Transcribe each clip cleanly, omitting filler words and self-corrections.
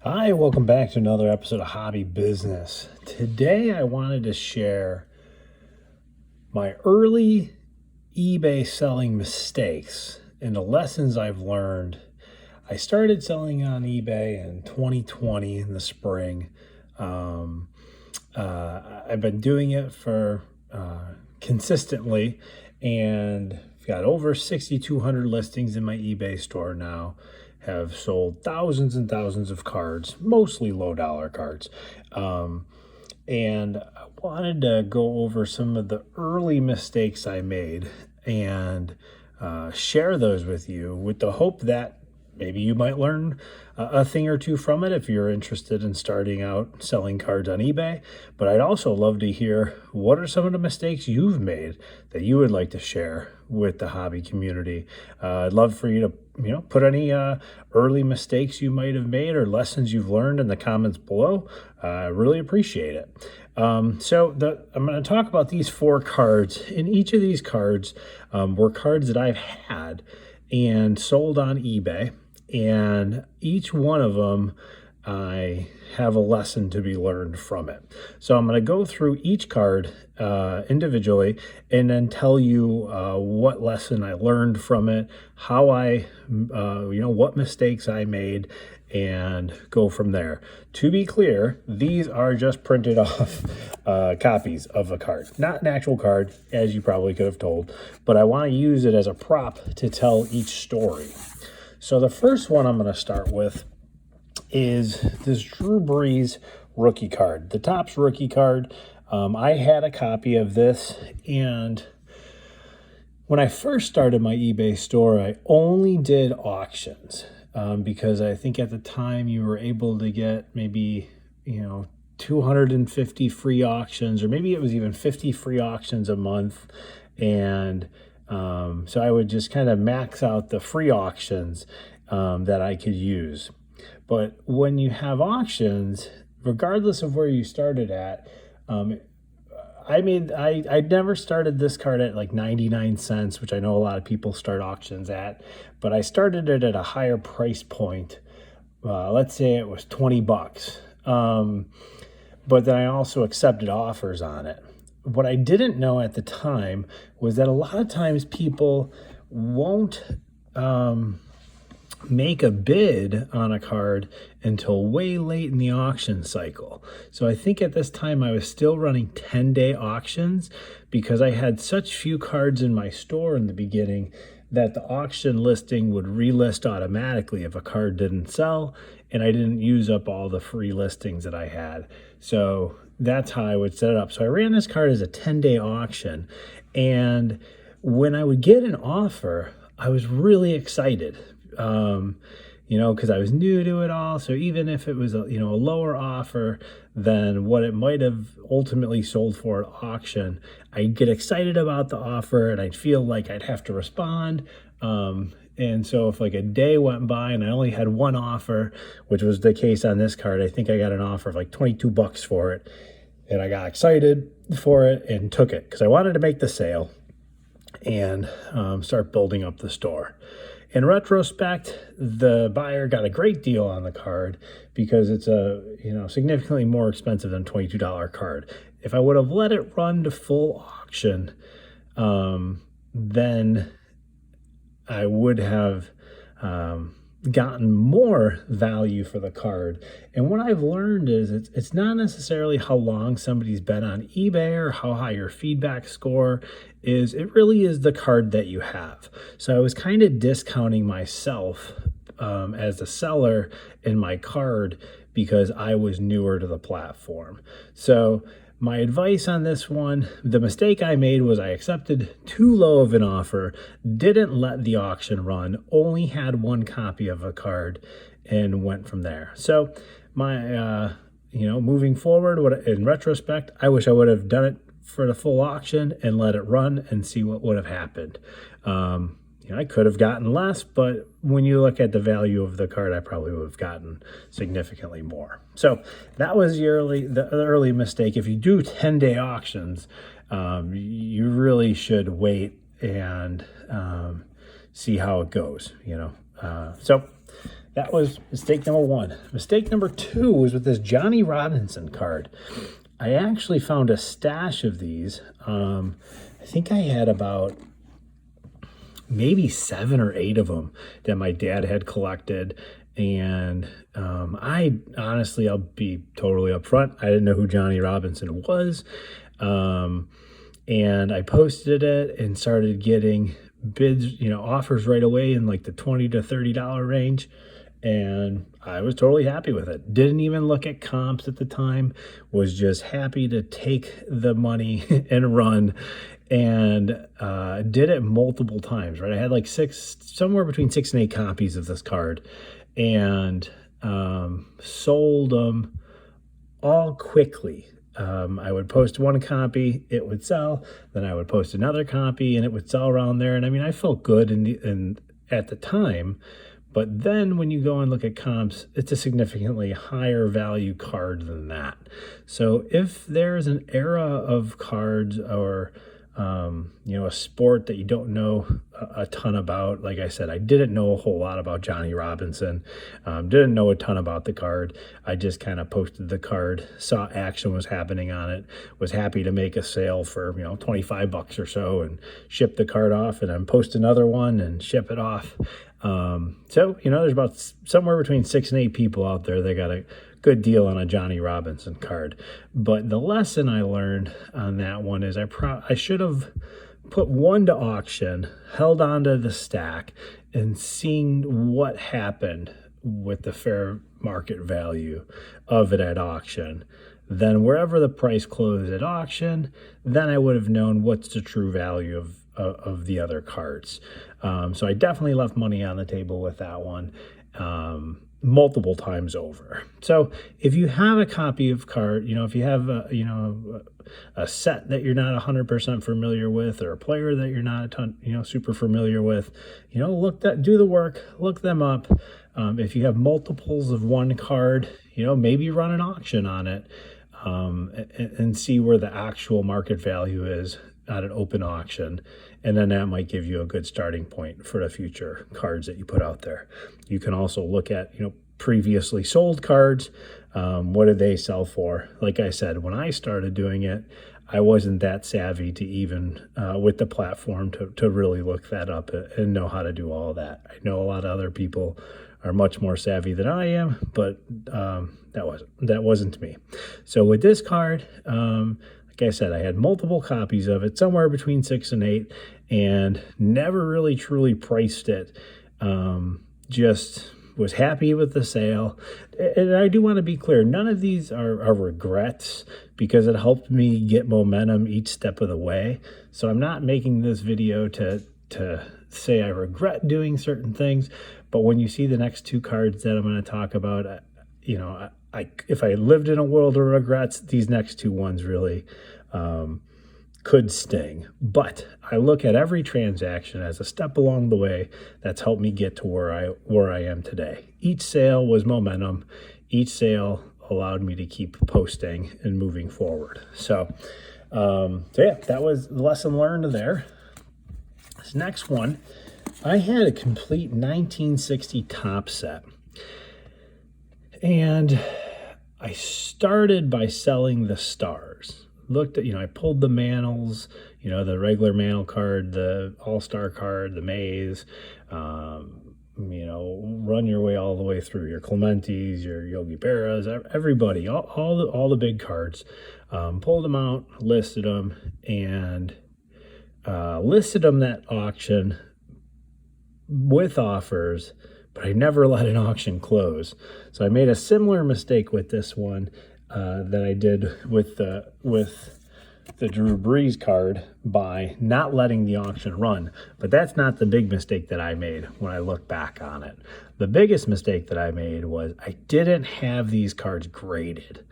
Hi, welcome back to another episode of Hobby Business. Today I wanted to share my early eBay selling mistakes and the lessons I've learned. I started selling on eBay in 2020 in the spring. I've been doing it for consistently, and I've got over 6,200 listings in my eBay store now. Have sold thousands and thousands of cards, mostly low dollar cards. And I wanted to go over some of the early mistakes I made and share those with you with the hope that maybe you might learn a thing or two from it if you're interested in starting out selling cards on eBay. But I'd also love to hear what are some of the mistakes you've made that you would like to share with the hobby community. I'd love for you to put any early mistakes you might have made or lessons you've learned in the comments below. I really appreciate it. I'm going to talk about these 4 cards. And each of these cards were cards that I've had and sold on eBay. And each one of them, I have a lesson to be learned from it. So I'm going to go through each card individually and then tell you what lesson I learned from it, how what mistakes I made, and go from there. To be clear, these are just printed off copies of a card, not an actual card, as you probably could have told, but I want to use it as a prop to tell each story. So the first one I'm going to start with is this Drew Brees rookie card, the Topps rookie card. I had a copy of this, and when I first started my eBay store, I only did auctions because I think at the time you were able to get maybe 250 free auctions, or maybe it was even 50 free auctions a month. And so I would just kind of max out the free auctions that I could use. But when you have auctions, regardless of where you started at, I never started this card at like 99 cents, which I know a lot of people start auctions at, but I started it at a higher price point. Let's say it was 20 bucks. But then I also accepted offers on it. What I didn't know at the time was that a lot of times people won't make a bid on a card until way late in the auction cycle. So I think at this time I was still running 10-day auctions because I had such few cards in my store in the beginning that the auction listing would relist automatically if a card didn't sell and I didn't use up all the free listings that I had. So that's how I would set it up. So I ran this card as a 10-day auction, and when I would get an offer, I was really excited, because I was new to it all. So even if it was a lower offer than what it might have ultimately sold for at auction, I'd get excited about the offer and I'd feel like I'd have to respond. And so if like a day went by and I only had one offer, which was the case on this card, I think I got an offer of like 22 bucks for it. And I got excited for it and took it because I wanted to make the sale and start building up the store. In retrospect, the buyer got a great deal on the card because it's a significantly more expensive than $22 card. If I would have let it run to full auction, then I would have gotten more value for the card. And what I've learned is it's not necessarily how long somebody's been on eBay or how high your feedback score is. It really is the card that you have. So I was kind of discounting myself as a seller in my card because I was newer to the platform. So my advice on this one, the mistake I made was I accepted too low of an offer, didn't let the auction run, only had one copy of a card, and went from there. So my, moving forward, in retrospect, I wish I would have done it for the full auction and let it run and see what would have happened. I could have gotten less, but when you look at the value of the card, I probably would have gotten significantly more. So that was the early mistake. If you do 10-day auctions, you really should wait and see how it goes. So that was mistake number one. Mistake number two was with this Johnny Robinson card. I actually found a stash of these. I think I had about maybe 7 or 8 of them that my dad had collected. And I honestly, I'll be totally upfront, I didn't know who Johnny Robinson was. And I posted it and started getting bids, offers right away in like the $20 to $30 range. And I was totally happy with it. Didn't even look at comps at the time, was just happy to take the money and run, and did it multiple times, right? I had like somewhere between 6 and 8 copies of this card, and sold them all quickly. I would post one copy, it would sell, then I would post another copy and it would sell around there. And I mean, I felt good in at the time, but then when you go and look at comps, it's a significantly higher value card than that. So if there's an era of cards or a sport that you don't know a ton about, like I said, I didn't know a whole lot about Johnny Robinson, didn't know a ton about the card. I just kind of posted the card, saw action was happening on it, was happy to make a sale for, $25 or so and ship the card off, and then post another one and ship it off. So, there's about somewhere between 6 and 8 people out there that got a good deal on a Johnny Robinson card. But the lesson I learned on that one is I should have put one to auction, held onto the stack, and seen what happened with the fair market value of it at auction. Then wherever the price closed at auction, then I would have known what's the true value of the other cards. So I definitely left money on the table with that one. Multiple times over. So if you have a copy of card, if you have a set that you're not 100% familiar with, or a player that you're not a ton, super familiar with, do the work, look them up. If you have multiples of one card, maybe run an auction on it, and see where the actual market value is at an open auction. And then that might give you a good starting point for the future cards that you put out there. You can also look at, previously sold cards. What did they sell for? Like I said, when I started doing it, I wasn't that savvy to even with the platform to really look that up and know how to do all of that. I know a lot of other people are much more savvy than I am, but that wasn't me. So with this card, like I said, I had multiple copies of it, somewhere between 6 and 8, and never really truly priced it. Just was happy with the sale. And I do want to be clear, none of these are regrets, because it helped me get momentum each step of the way. So I'm not making this video to say I regret doing certain things, but when you see the next 2 cards that I'm going to talk about, if I lived in a world of regrets, these next 2 ones really could sting. But I look at every transaction as a step along the way that's helped me get to where I am today. Each sale was momentum. Each sale allowed me to keep posting and moving forward. So yeah, that was the lesson learned there. This next one, I had a complete 1960 top set. And I started by selling the stars. Looked at, I pulled the Manals, the regular Mantle card, the All-Star card, the Mays, run your way all the way through your Clementes, your Yogi Berras, everybody, all the big cards. Pulled them out, listed them, and listed them that auction with offers, but I never let an auction close. So I made a similar mistake with this one that I did with the Drew Brees card by not letting the auction run. But that's not the big mistake that I made when I look back on it. The biggest mistake that I made was I didn't have these cards graded.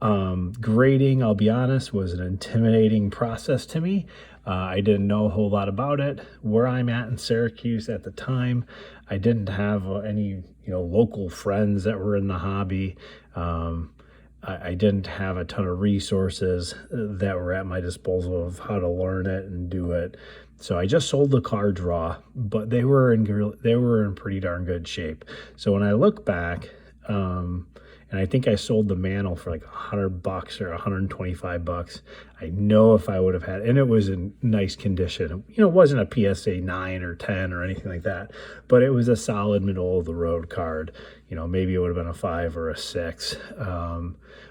Grading, I'll be honest, was an intimidating process to me. I didn't know a whole lot about it. Where I'm at in Syracuse at the time, I didn't have any local friends that were in the hobby. I didn't have a ton of resources that were at my disposal of how to learn it and do it. So I just sold the cards raw, but they were in pretty darn good shape. So when I look back, and I think I sold the Mantle for like $100 or $125. I know if I would have had, and it was in nice condition. You know, it wasn't a PSA 9 or 10 or anything like that, but it was a solid middle of the road card. You know, maybe it would have been a 5 or a 6,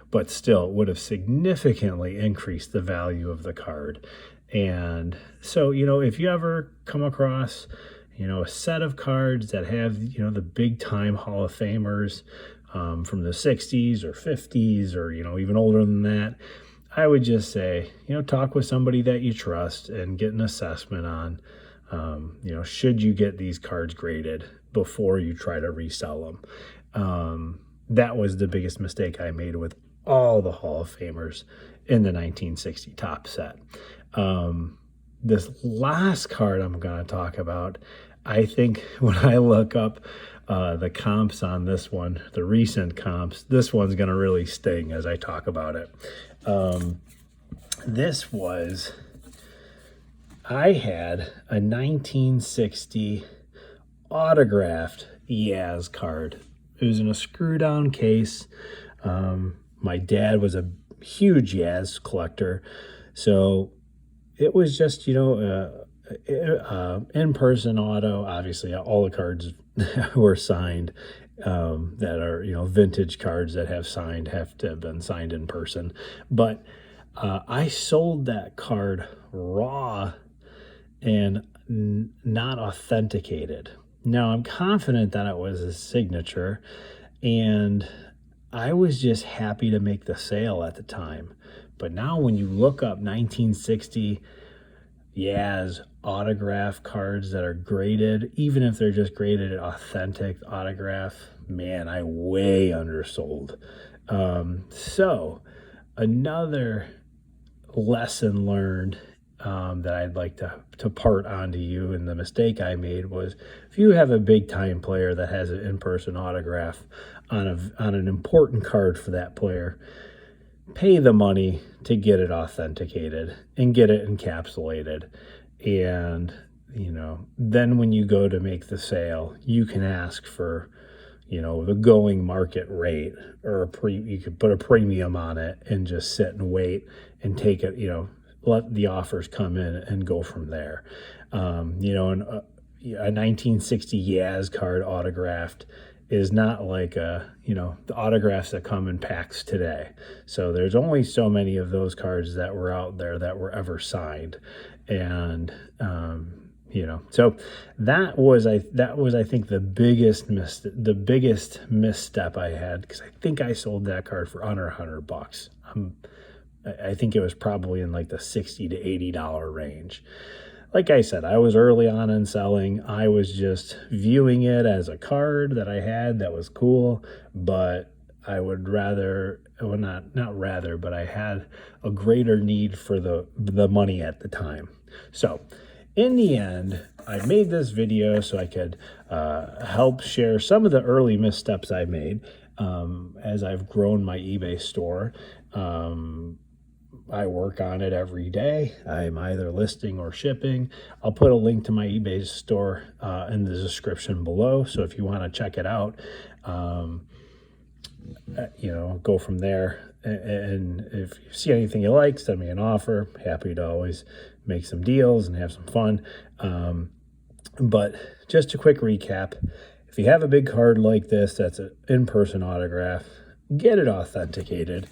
but still it would have significantly increased the value of the card. And so, you know, if you ever come across, you know, a set of cards that have, you know, the big time Hall of Famers, from the 60s or 50s or, you know, even older than that, I would just say, you know, talk with somebody that you trust and get an assessment on, you know, should you get these cards graded before you try to resell them. That was the biggest mistake I made with all the Hall of Famers in the 1960 top set. This last card I'm going to talk about, I think when I look up the comps on this one, the recent comps, this one's going to really sting as I talk about it. I had a 1960 autographed Yaz card. It was in a screw down case. My dad was a huge Yaz collector, so it was just, you know, in-person auto. Obviously all the cards were signed, that are, you know, vintage cards that have to have been signed in person. But I sold that card raw and not authenticated. Now I'm confident that it was a signature, and I was just happy to make the sale at the time. But now when you look up 1960 Yaz autograph cards that are graded, even if they're just graded authentic autograph, man, I way undersold. So another lesson learned, that I'd like to part onto you, and the mistake I made was, if you have a big time player that has an in-person autograph on an important card for that player, pay the money to get it authenticated and get it encapsulated. And, you know, then when you go to make the sale, you can ask for, you know, the going market rate, or you could put a premium on it and just sit and wait and take it, you know, let the offers come in and go from there. You know, and a 1960 Yaz card autographed is not like you know, the autographs that come in packs today. So there's only so many of those cards that were out there that were ever signed. And you know, so that was I think the biggest misstep I had, because I think I sold that card for under $100. I think it was probably in like the $60 to $80 range. Like I said, I was early on in selling. I was just viewing it as a card that I had that was cool, but I would rather, well, not rather, but I had a greater need for the money at the time. So in the end, I made this video so I could help share some of the early missteps I made as I've grown my eBay store. I work on it every day. I'm either listing or shipping. I'll put a link to my eBay store in the description below. So if you want to check it out, you know, go from there. And if you see anything you like, send me an offer. Happy to always make some deals and have some fun. But just a quick recap. If you have a big card like this that's an in-person autograph, get it authenticated.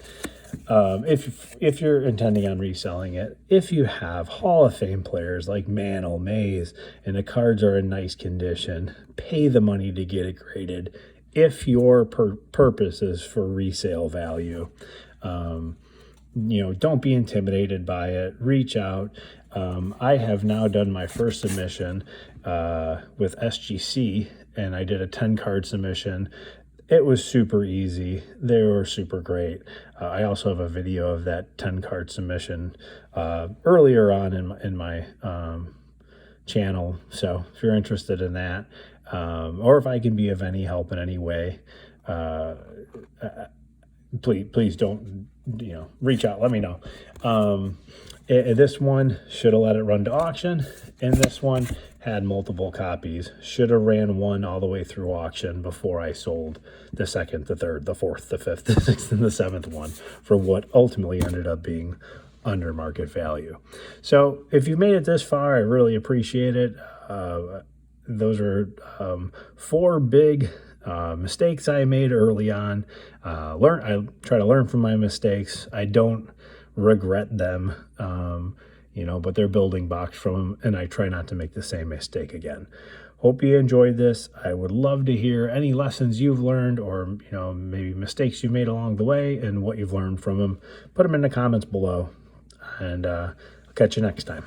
If you're intending on reselling it, if you have Hall of Fame players like Mantle, Mays, and the cards are in nice condition, pay the money to get it graded. If your purpose is for resale value, you know, don't be intimidated by it. Reach out. I have now done my first submission with SGC, and I did a 10-card submission. It was super easy. They were super great. I also have a video of that 10-card submission earlier on in my channel. So if you're interested in that, or if I can be of any help in any way, please don't, reach out, let me know. This one should have let it run to auction, and this one had multiple copies. Should have ran one all the way through auction before I sold the second, the third, the fourth, the fifth, the sixth, and the seventh one for what ultimately ended up being under market value. So if you've made it this far, I really appreciate it. Those are 4 big mistakes I made early on. I try to learn from my mistakes. I don't regret them, but they're building blocks from them, and I try not to make the same mistake again. Hope you enjoyed this. I would love to hear any lessons you've learned, or maybe mistakes you made along the way and what you've learned from them. Put them in the comments below, and I'll catch you next time.